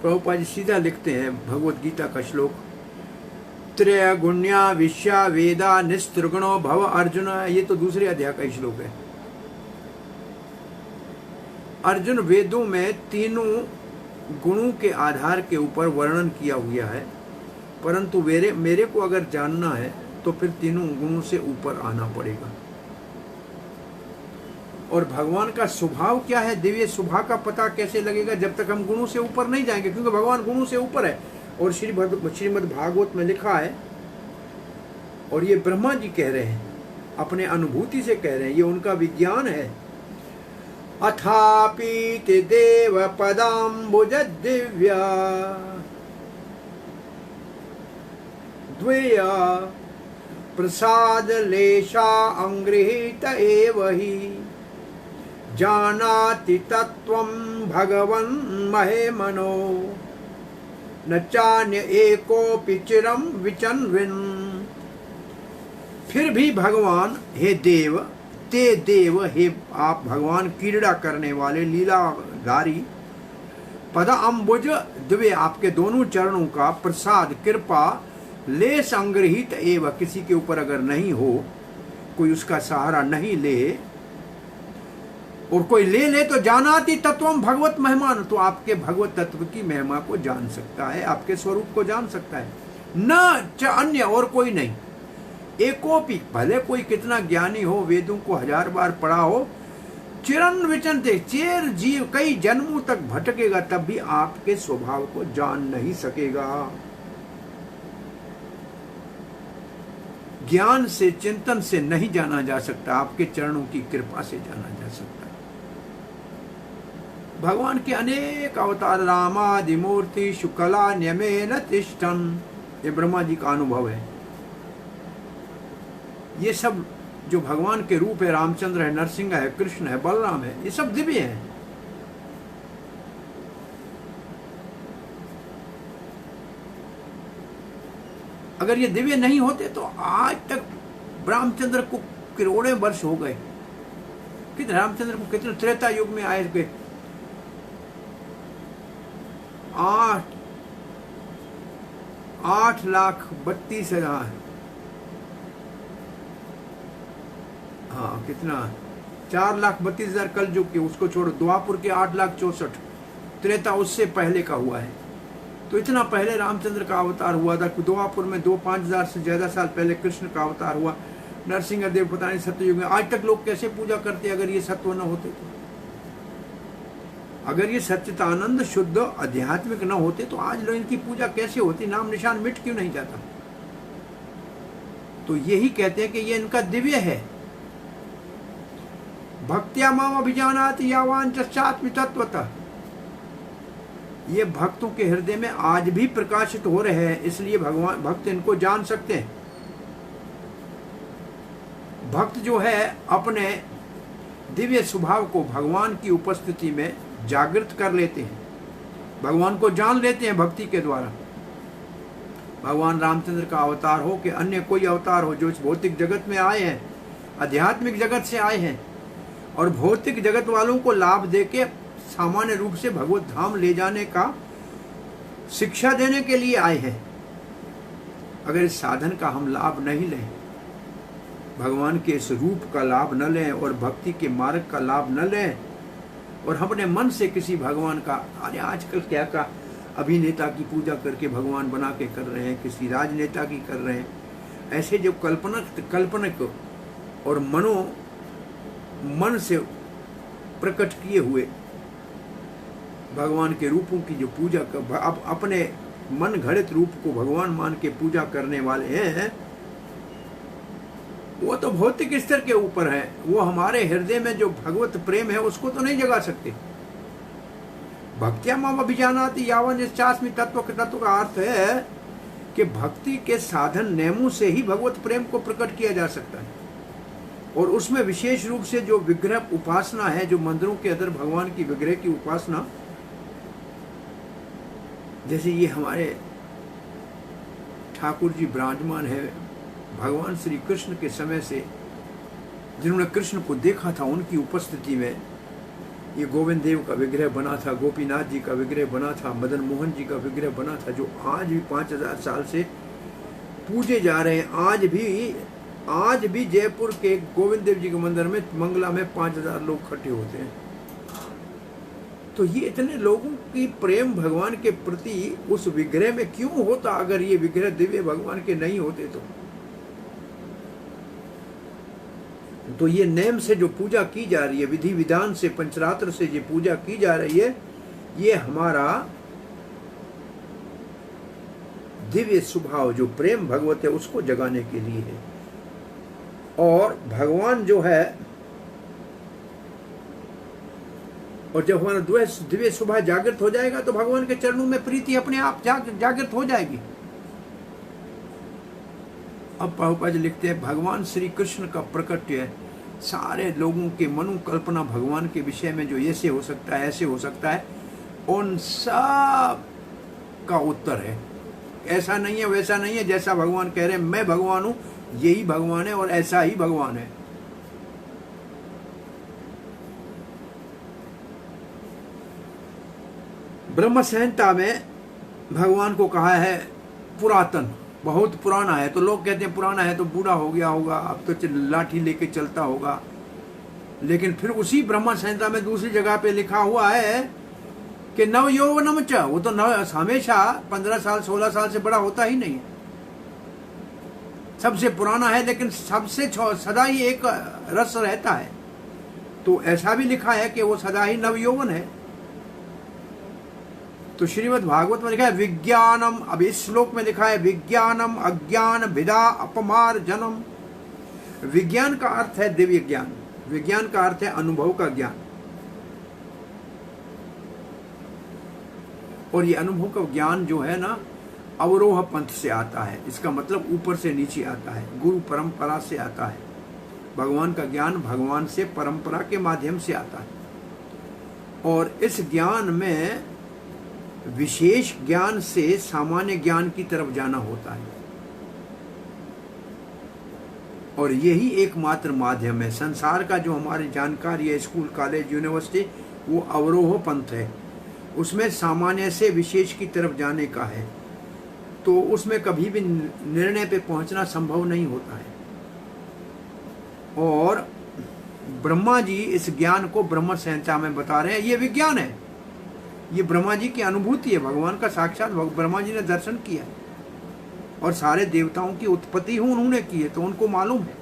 Speaker 1: प्रभुपाद जी सीधा लिखते हैं भगवत गीता का श्लोक, त्रय गुण्या विश्या वेदा निस्त्रिगुणो भव अर्जुन। ये तो दूसरे अध्याय का श्लोक है। अर्जुन, वेदों में तीनों गुणों के आधार के ऊपर वर्णन किया हुआ है, परंतु मेरे को अगर जानना है तो फिर तीनों गुणों से ऊपर आना पड़ेगा। और भगवान का स्वभाव क्या है, दिव्य स्वभाव का पता कैसे लगेगा जब तक हम गुणों से ऊपर नहीं जाएंगे, क्योंकि भगवान गुणों से ऊपर है। और श्रीमद् भागवत में लिखा है, और ये ब्रह्मा जी कह रहे हैं, अपने अनुभूति से कह रहे हैं, ये उनका विज्ञान है। अथापि ते देव पदाम्बुज दिव्या द्वया प्रसाद लेशा अंगृहीत एव हि जानाति तत्त्वं भगवन् महेमनो न चान्य एकोपि चिरं विचन्विन्। फिर भी भगवान, हे देव, ते देव, हे आप भगवान क्रीड़ा करने वाले लीलाधारी, पद अम्बुज द्वे, आपके दोनों चरणों का प्रसाद कृपा ले संग्रहित एवं, किसी के ऊपर अगर नहीं हो, कोई उसका सहारा नहीं ले, और कोई ले ले तो जानाति तत्वम भगवत महिमान, तो आपके भगवत तत्व की महिमा को जान सकता है, आपके स्वरूप को जान सकता है। न च अन्य, और कोई नहीं। एकोपि, भले कोई कितना ज्ञानी हो, वेदों को 1000 बार पढ़ा हो, चिरन विचनते, चेर जीव कई जन्मों तक भटकेगा, तब भी आपके स्वभाव को जान नहीं सकेगा। ज्ञान से, चिंतन से नहीं जाना जा सकता, आपके चरणों की कृपा से जाना जा सकता है। भगवान के अनेक अवतार, रामादि मूर्ति शुक्ला न्यमेन तिष्ठन्, ये ब्रह्मा जी का अनुभव है। ये सब जो भगवान के रूप है, रामचंद्र है, नरसिंह है, कृष्ण है, बलराम है, ये सब दिव्य हैं। अगर ये दिव्य नहीं होते तो आज तक रामचंद्र को करोड़ों वर्ष हो गए। कितने रामचंद्र को कितने त्रेता युग में आए गए, 8,32,000, हाँ कितना 4,32,000 कल युग के, उसको छोड़ो, द्वापुर के 8,64,000, त्रेता उससे पहले का हुआ है। तो इतना पहले रामचंद्र का अवतार हुआ था। द्वापुर में 2-5,000 से ज्यादा साल पहले कृष्ण का अवतार हुआ। नरसिंह देव पता नहीं सत्ययुग में। आज तक लोग कैसे पूजा करते अगर ये सत्व न होते तो? अगर ये सच्चिदानंद शुद्ध आध्यात्मिक न होते तो आज लोग इनकी पूजा कैसे होती? नाम निशान मिट क्यों नहीं जाता? तो यही कहते हैं कि ये इनका दिव्य है। भक्त्या माम अभिजानाति यावान चात्म तत्वतः, ये भक्तों के हृदय में आज भी प्रकाशित हो रहे हैं, इसलिए भगवान भक्त इनको जान सकते हैं। भक्त जो है अपने दिव्य स्वभाव को भगवान की उपस्थिति में जागृत कर लेते हैं, भगवान को जान लेते हैं भक्ति के द्वारा। भगवान रामचंद्र का अवतार हो कि अन्य कोई अवतार हो, जो इस भौतिक जगत में आए हैं, आध्यात्मिक जगत से आए हैं और भौतिक जगत वालों को लाभ देके सामान्य रूप से भगवत धाम ले जाने का शिक्षा देने के लिए आए हैं। अगर इस साधन का हम लाभ नहीं लें, भगवान के इस रूप का लाभ न लें और भक्ति के मार्ग का लाभ न लें और हम अपने मन से किसी भगवान का, अरे आजकल क्या का अभिनेता की पूजा करके भगवान बना के कर रहे हैं, किसी राजनेता की कर रहे हैं, ऐसे जो कल्पनिक और मन से प्रकट किए हुए भगवान के रूपों की जो पूजा कर, अपने मन घड़ित रूप को भगवान मान के पूजा करने वाले हैं, वो तो भौतिक स्तर के ऊपर है। वो हमारे हृदय में जो भगवत प्रेम है उसको तो नहीं जगा सकते। भक्त्या माम अभिजानाति यावन निश्चास्मि तत्व का अर्थ है कि भक्ति के साधन नियमों से ही भगवत प्रेम को प्रकट किया जा सकता है। और उसमें विशेष रूप से जो विग्रह उपासना है, जो मंदिरों के अंदर भगवान की विग्रह की उपासना, जैसे ये हमारे ठाकुर जी विराजमान है, भगवान श्री कृष्ण के समय से जिन्होंने कृष्ण को देखा था उनकी उपस्थिति में ये गोविंद देव का विग्रह बना था, गोपीनाथ जी का विग्रह बना था, मदन मोहन जी का विग्रह बना था, जो आज भी 5,000 साल से पूजे जा रहे हैं। आज भी जयपुर के गोविंद देव जी के मंदिर में मंगला में 5,000 लोग इकट्ठे होते हैं। तो ये इतने लोगों की प्रेम भगवान के प्रति उस विग्रह में क्यों होता अगर ये विग्रह दिव्य भगवान के नहीं होते तो ये नेम से जो पूजा की जा रही है, विधि विधान से, पंचरात्र से ये पूजा की जा रही है, ये हमारा दिव्य स्वभाव जो प्रेम भगवत है उसको जगाने के लिए है। और भगवान जो है, और जब हमारा दिव्य स्वभाव जागृत हो जाएगा तो भगवान के चरणों में प्रीति अपने आप जागृत हो जाएगी। अब प्रभुपाद जी लिखते हैं, भगवान श्री कृष्ण का प्रकट्य सारे लोगों के मनोकल्पना भगवान के विषय में जो ऐसे हो सकता है, ऐसे हो सकता है, उन सब का उत्तर है। ऐसा नहीं है, वैसा नहीं है, जैसा भगवान कह रहे हैं मैं भगवान हूं, यही भगवान है और ऐसा ही भगवान है। ब्रह्म संहिता में भगवान को कहा है पुरातन, बहुत पुराना है। तो लोग कहते हैं पुराना है तो बूढ़ा हो गया होगा, अब तो लाठी लेके चलता होगा। लेकिन फिर उसी ब्रह्म संहिता में दूसरी जगह पे लिखा हुआ है कि नव यौवनम च, वो तो हमेशा 15 साल 16 साल से बड़ा होता ही नहीं है, सबसे पुराना है, लेकिन सबसे सदा ही एक रस रहता है। तो ऐसा भी लिखा है कि वो सदा ही नव यौवन है। तो श्रीमद् भागवत में लिखा है विज्ञानम, अब इस श्लोक में लिखा है विज्ञानम अज्ञान विदा अपमार्जनम। विज्ञान का अर्थ है दिव्य ज्ञान, विज्ञान का अर्थ है अनुभव का ज्ञान, और ये अनुभव का ज्ञान जो है ना अवरोह पंथ से आता है। इसका मतलब ऊपर से नीचे आता है, गुरु परंपरा से आता है। भगवान का ज्ञान भगवान से परंपरा के माध्यम से आता है, और इस ज्ञान में विशेष ज्ञान से सामान्य ज्ञान की तरफ जाना होता है, और यही एकमात्र माध्यम है। संसार का जो हमारी जानकारी है, स्कूल कॉलेज यूनिवर्सिटी, वो अवरोह पंथ है, उसमें सामान्य से विशेष की तरफ जाने का है, तो उसमें कभी भी निर्णय पे पहुंचना संभव नहीं होता है। और ब्रह्मा जी इस ज्ञान को ब्रह्म संहिता में बता रहे हैं, ये विज्ञान है, ये ब्रह्मा जी की अनुभूति है, भगवान का साक्षात ब्रह्मा जी ने दर्शन किया, और सारे देवताओं की उत्पत्ति उन्होंने की है, तो उनको मालूम है,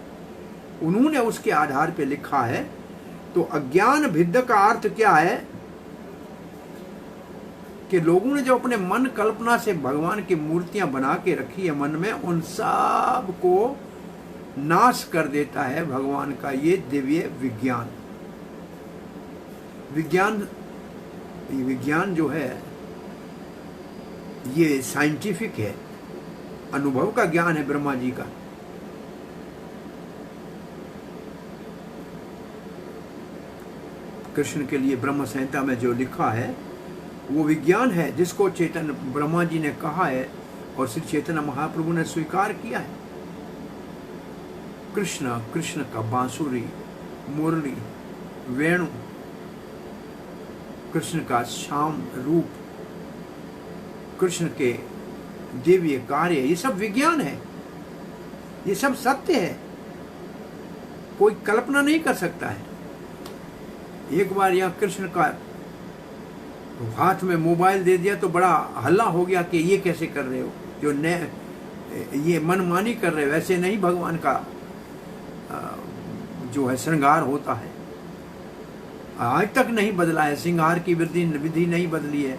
Speaker 1: उन्होंने उसके आधार पे लिखा है। तो अज्ञान भिद्ध का अर्थ क्या है कि लोगों ने जो अपने मन कल्पना से भगवान की मूर्तियां बना के रखी है मन में, उन सब को नाश कर देता है भगवान का ये दिव्य विज्ञान। विज्ञान जो है ये साइंटिफिक है, अनुभव का ज्ञान है ब्रह्मा जी का। कृष्ण के लिए ब्रह्म संहिता में जो लिखा है वो विज्ञान है, जिसको चैतन्य ब्रह्मा जी ने कहा है और श्री चैतन्य महाप्रभु ने स्वीकार किया है। कृष्ण, कृष्ण का बांसुरी, मुरली, वेणु, कृष्ण का श्याम रूप, कृष्ण के दिव्य कार्य, ये सब विज्ञान है, ये सब सत्य है, कोई कल्पना नहीं कर सकता है। एक बार यहाँ कृष्ण का हाथ में मोबाइल दे दिया तो बड़ा हल्ला हो गया कि ये कैसे कर रहे हो, जो ये मनमानी कर रहे हो, वैसे नहीं भगवान का जो है श्रृंगार होता है। आज तक नहीं बदला है, श्रृंगार की विधि नहीं बदली है,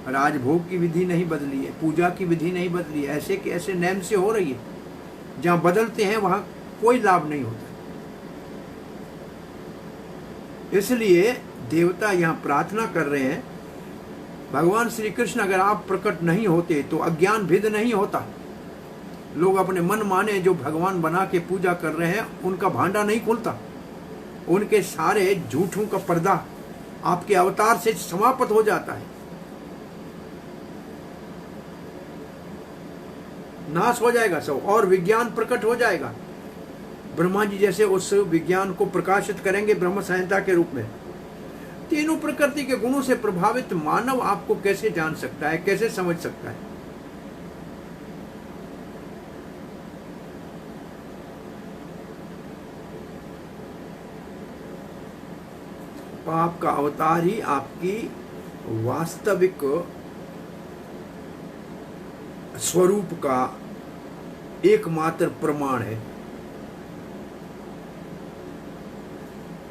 Speaker 1: राजभोग की विधि नहीं बदली है, पूजा की विधि नहीं बदली है, ऐसे के ऐसे नेम से हो रही है। जहाँ बदलते हैं वहाँ कोई लाभ नहीं होता। इसलिए देवता यहाँ प्रार्थना कर रहे हैं, भगवान श्री कृष्ण अगर आप प्रकट नहीं होते तो अज्ञान भेद नहीं होता। लोग अपने मन माने जो भगवान बना के पूजा कर रहे हैं उनका भांडा नहीं खुलता, उनके सारे झूठों का पर्दा आपके अवतार से समाप्त हो जाता है, नाश हो जाएगा सब, और विज्ञान प्रकट हो जाएगा। ब्रह्मा जी जैसे उस विज्ञान को प्रकाशित करेंगे ब्रह्म संहिता के रूप में। तीनों प्रकृति के गुणों से प्रभावित मानव आपको कैसे जान सकता है, कैसे समझ सकता है? पाप का अवतार ही आपकी वास्तविक स्वरूप का एकमात्र प्रमाण है।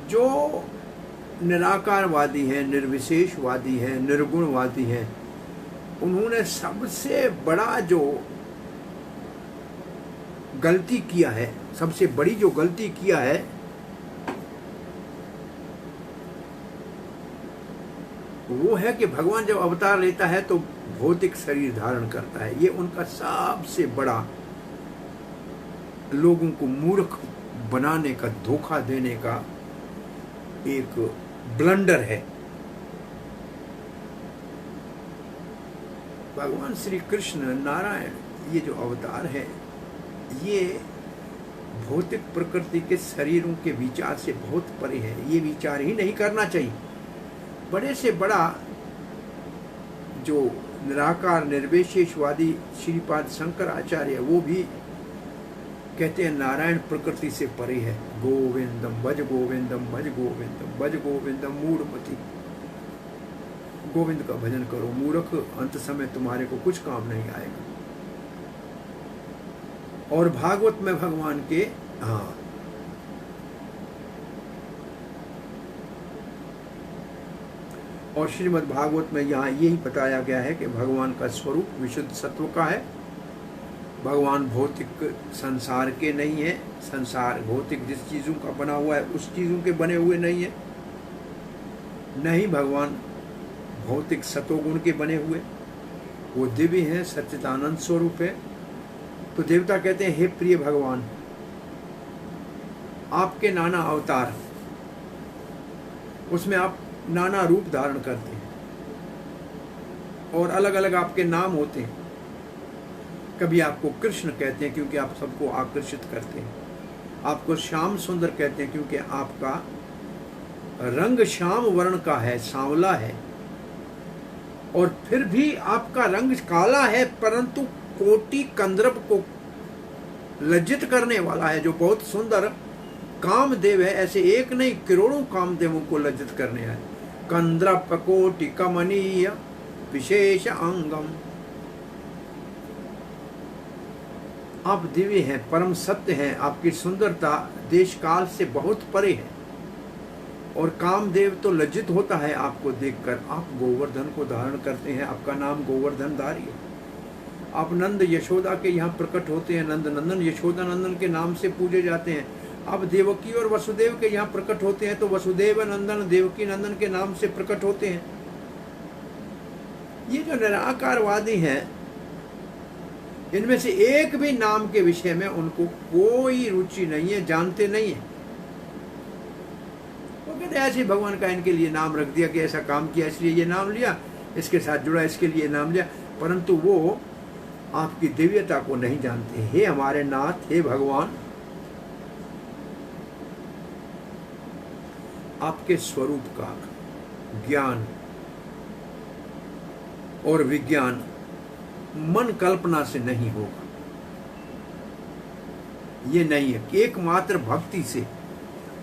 Speaker 1: जो निराकारवादी है, निर्विशेषवादी है, निर्गुणवादी है, उन्होंने सबसे बड़ा जो गलती किया है, सबसे बड़ी जो गलती किया है, वो है कि भगवान जब अवतार लेता है तो भौतिक शरीर धारण करता है। ये उनका सबसे बड़ा लोगों को मूर्ख बनाने का, धोखा देने का एक ब्लंडर है। भगवान श्री कृष्ण नारायण ये जो अवतार है, ये भौतिक प्रकृति के शरीरों के विचार से बहुत परे है। ये विचार ही नहीं करना चाहिए। बड़े से बड़ा जो निराकार निर्विशेषवादी श्रीपाद शंकराचार्य, वो भी कहते हैं नारायण प्रकृति से परे है। गोविंदम भज गोविंदम भज गोविंदम भज गोविंदम मूढ़मति। गोविंद का भजन करो मूर्ख, अंत समय तुम्हारे को कुछ काम नहीं आएगा। और भागवत में भगवान के और श्रीमद् भागवत में यहाँ यही बताया गया है कि भगवान का स्वरूप विशुद्ध सत्व का है। भगवान भौतिक संसार के नहीं है। संसार भौतिक जिस चीज़ों का बना हुआ है उस चीज़ों के बने हुए नहीं है। नहीं भगवान भौतिक सतोगुण के बने हुए, वो दिव्य हैं, सच्चिदानंद स्वरूप है। तो देवता कहते हैं, हे प्रिय भगवान, आपके नाना अवतार, उसमें आप नाना रूप धारण करते हैं और अलग अलग आपके नाम होते हैं। कभी आपको कृष्ण कहते हैं क्योंकि आप सबको आकर्षित करते हैं। आपको श्याम सुंदर कहते हैं क्योंकि आपका रंग श्याम वर्ण का है, सांवला है। और फिर भी आपका रंग काला है, परंतु कोटि कंदर्प को लज्जित करने वाला है, जो बहुत सुंदर कामदेव है। ऐसे एक नहीं, करोड़ों कामदेवों को लज्जित करने है। कंदर्प कोटि कमनीय विशेष अंगम। आप दिव्य हैं, परम सत्य हैं। आपकी सुंदरता देश काल से बहुत परे है और कामदेव तो लज्जित होता है आपको देखकर। आप गोवर्धन को धारण करते हैं, आपका नाम गोवर्धन धारी है। आप नंद यशोदा के यहाँ प्रकट होते हैं, नंद नंदन यशोदा नंदन के नाम से पूजे जाते हैं। आप देवकी और वसुदेव के यहाँ प्रकट होते हैं तो वसुदेव नंदन देवकी नंदन के नाम से प्रकट होते हैं। ये जो निराकारवादी हैं, इनमें से एक भी नाम के विषय में उनको कोई रुचि नहीं है, जानते नहीं है। वो कहते ऐसे भगवान का इनके लिए नाम रख दिया कि ऐसा काम किया इसलिए ये नाम लिया, इसके साथ जुड़ा इसके लिए नाम लिया, परंतु वो आपकी दिव्यता को नहीं जानते। हे हमारे नाथ, हे भगवान, आपके स्वरूप का ज्ञान और विज्ञान मन कल्पना से नहीं होगा। ये नहीं है कि एकमात्र भक्ति से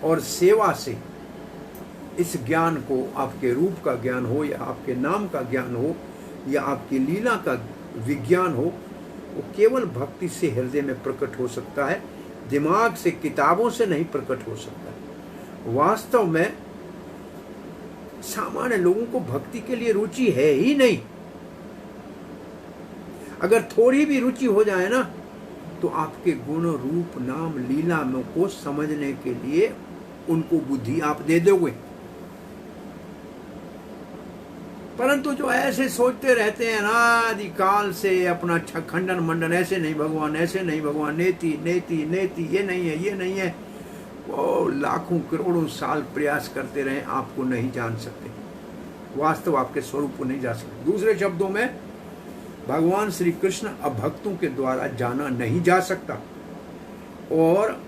Speaker 1: और सेवा से इस ज्ञान को, आपके रूप का ज्ञान हो या आपके नाम का ज्ञान हो या आपकी लीला का विज्ञान हो, वो केवल भक्ति से हृदय में प्रकट हो सकता है, दिमाग से, किताबों से नहीं प्रकट हो सकता। वास्तव में सामान्य लोगों को भक्ति के लिए रुचि है ही नहीं। अगर थोड़ी भी रुचि हो जाए ना, तो आपके गुण रूप नाम लीला को समझने के लिए उनको बुद्धि आप दे दोगे। परंतु जो ऐसे सोचते रहते हैं अनादिकाल से अपना खंडन मंडन, ऐसे नहीं भगवान, ऐसे नहीं भगवान, नेति नेति नेति, ये नहीं है, ये नहीं है, वो लाखों करोड़ों साल प्रयास करते रहे, आपको नहीं जान सकते, वास्तव आपके स्वरूप को नहीं जान सकते। दूसरे शब्दों में, भगवान श्री कृष्ण अभक्तों के द्वारा जाना नहीं जा सकता। और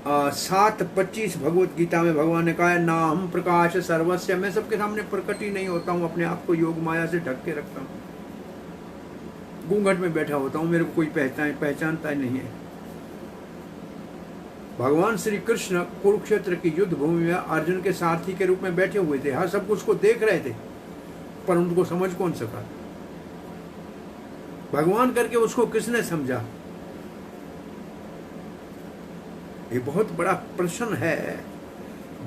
Speaker 1: 7:25 भगवत गीता में भगवान ने कहा है, ना हम प्रकाश सर्वस्व, मैं सबके सामने प्रकट ही नहीं होता हूँ, अपने आप को योग माया से ढक के रखता हूँ, घूंघट में बैठा होता हूँ, मेरे को कोई पहचानता ही नहीं है। भगवान श्री कृष्ण कुरुक्षेत्र की युद्ध भूमि में अर्जुन के सारथी के रूप में बैठे हुए थे। हर सब कुछ को देख रहे थे, पर उनको समझ कौन सका। भगवान करके उसको किसने समझा? ये बहुत बड़ा प्रश्न है।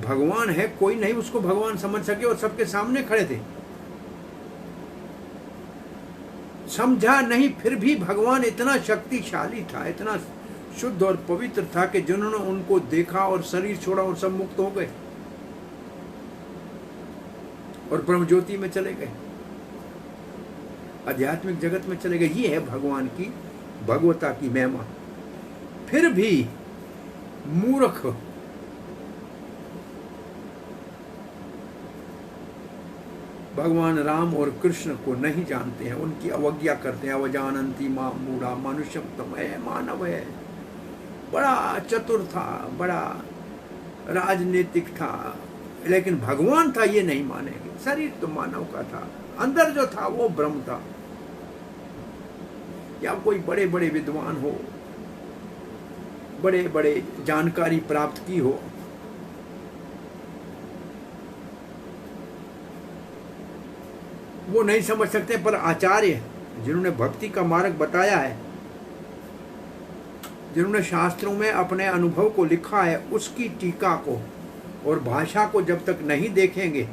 Speaker 1: भगवान है, कोई नहीं उसको भगवान समझ सके और सबके सामने खड़े थे, समझा नहीं। फिर भी भगवान इतना शक्तिशाली था, इतना शुद्ध और पवित्र था कि जिन्होंने उनको देखा और शरीर छोड़ा और सब मुक्त हो गए और ब्रह्म ज्योति में चले गए, आध्यात्मिक जगत में चले गए। ये है भगवान की भगवता की महिमा। फिर भी मूर्ख भगवान राम और कृष्ण को नहीं जानते हैं, उनकी अवज्ञा करते हैं। अवजानंती मां मूढ़ा मनुष्यम तमय मानव है। बड़ा चतुर था, बड़ा राजनीतिक था, लेकिन भगवान था ये नहीं मानेंगे। शरीर तो मानव का था, अंदर जो था वो ब्रह्म था। या कोई बड़े बड़े विद्वान हो, बड़े बड़े जानकारी प्राप्त की हो, वो नहीं समझ सकते। पर आचार्य जिन्होंने भक्ति का मार्ग बताया है, जिन्होंने शास्त्रों में अपने अनुभव को लिखा है, उसकी टीका को और भाषा को जब तक नहीं देखेंगे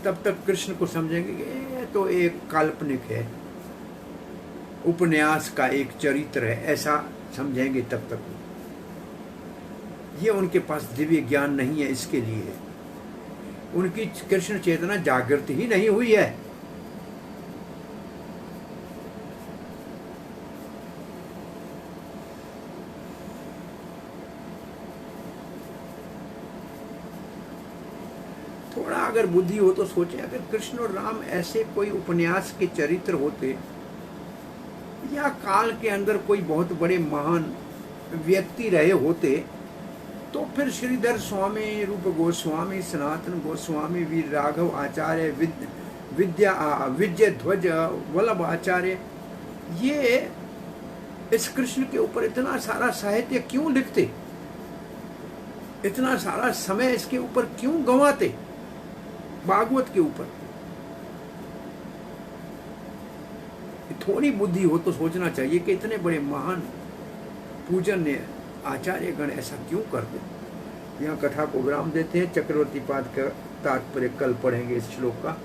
Speaker 1: तब तक कृष्ण को समझेंगे कि ये तो एक काल्पनिक है, उपन्यास का एक चरित्र है, ऐसा समझेंगे तब तक। ये उनके पास दिव्य ज्ञान नहीं है, इसके लिए उनकी कृष्ण चेतना जागृत ही नहीं हुई है। थोड़ा अगर बुद्धि हो तो सोचे, अगर कृष्ण और राम ऐसे कोई उपन्यास के चरित्र होते या काल के अंदर कोई बहुत बड़े महान व्यक्ति रहे होते, तो फिर श्रीधर स्वामी, रूप गोस्वामी, सनातन गोस्वामी, वीर राघव आचार्य, विजय ध्वज, वल्लभ आचार्य, ये इस कृष्ण के ऊपर इतना सारा साहित्य क्यों लिखते, इतना सारा समय इसके ऊपर क्यों गंवाते, भागवत के ऊपर। थोड़ी बुद्धि हो तो सोचना चाहिए कि इतने बड़े महान पूजन्य आचार्य गण ऐसा क्यों करते। यहाँ कथा को विराम देते हैं। चक्रवर्ती पाद का तात्पर्य कल पढ़ेंगे इस श्लोक का।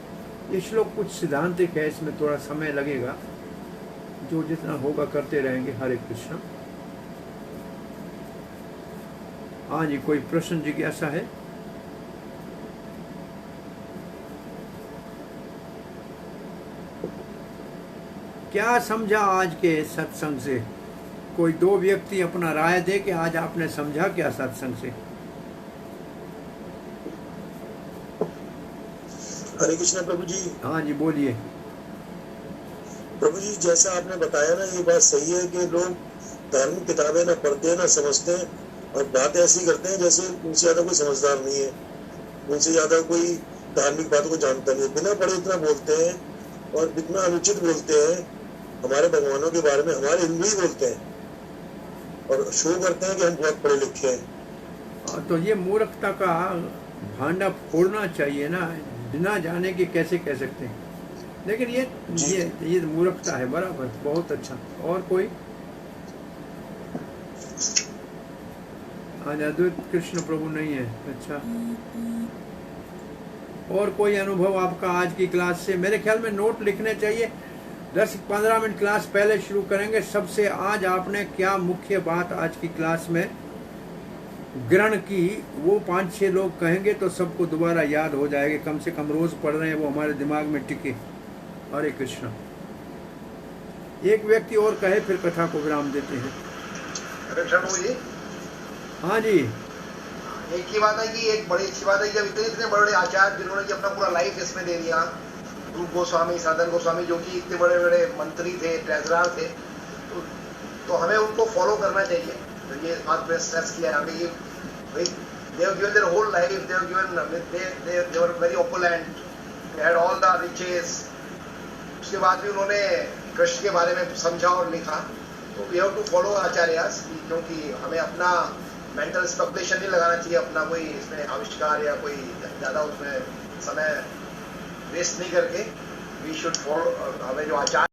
Speaker 1: ये श्लोक कुछ सिद्धांतिक है, इसमें थोड़ा समय लगेगा, जो जितना होगा करते रहेंगे। हरे कृष्ण। हाँ जी, कोई प्रश्न जिज्ञासा है? क्या समझा आज के सत्संग से? कोई दो व्यक्ति अपना राय दे कि आज आपने समझा क्या सत्संग से?
Speaker 4: हरे कृष्ण प्रभु जी।
Speaker 1: हाँ जी, बोलिए।
Speaker 4: प्रभु जी, जैसा आपने बताया ना, ये बात सही है कि लोग धार्मिक किताबें ना पढ़ते हैं ना समझते हैं, और बात ऐसी करते हैं जैसे उनसे ज्यादा कोई समझदार नहीं है, उनसे ज्यादा कोई धार्मिक बातों को जानता नहीं है। बिना पढ़े इतना बोलते हैं और इतना अनुचित बोलते हैं हमारे भगवानों के बारे में, हमारे हिंदू ही बोलते हैं और शो करते हैं कि हम बहुत पढ़े लिखे हैं।
Speaker 1: तो ये मूर्खता का भांडा फोड़ना चाहिए ना, बिना जाने के कैसे कह सकते हैं। लेकिन ये मूर्खता है, बराबर, बहुत अच्छा। और कोई? आज अद्वैत कृष्ण प्रभु नहीं है, अच्छा। और कोई अनुभव आपका आज की क्लास से? मेरे ख्याल में नोट लिखने चाहिए। 10-15 मिनट क्लास पहले शुरू करेंगे। सबसे आज आपने क्या मुख्य बात आज की क्लास में ग्रहण की, वो 5-6 लोग कहेंगे तो सबको दोबारा याद हो जाएगा। कम से कम रोज पढ़ रहे हैं, वो हमारे दिमाग में टिके। हरे कृष्ण। एक व्यक्ति और कहे, फिर कथा को विराम देते हैं।
Speaker 2: हरे कृष्ण जी।
Speaker 1: हाँ जी।
Speaker 2: एक ही बात है कि एक बड़ी अच्छी बात है कि जब इतने बड़े आचार्य जिन्होंने कि अपना पूरा लाइफ इसमें दे दिया, रूप गोस्वामी, सनातन गोस्वामी, जो कि इतने बड़े बड़े मंत्री थे, ट्रेजरर थे, तो हमें उनको फॉलो करना चाहिए। तो ये बात पे स्ट्रेस किया है कि भाई they have given their whole life, they were very opulent, they had all the riches। उसके बाद भी उन्होंने कृष्ण के बारे में समझा और लिखा। तो we have to follow acharyas, क्योंकि हमें अपना मेंटल स्पेकुलेशन नहीं लगाना चाहिए, अपना कोई इसमें आविष्कार या कोई ज़्यादा उसमें समय वेस्ट नहीं करके वी शुड फॉलो। हमें जो आचार्य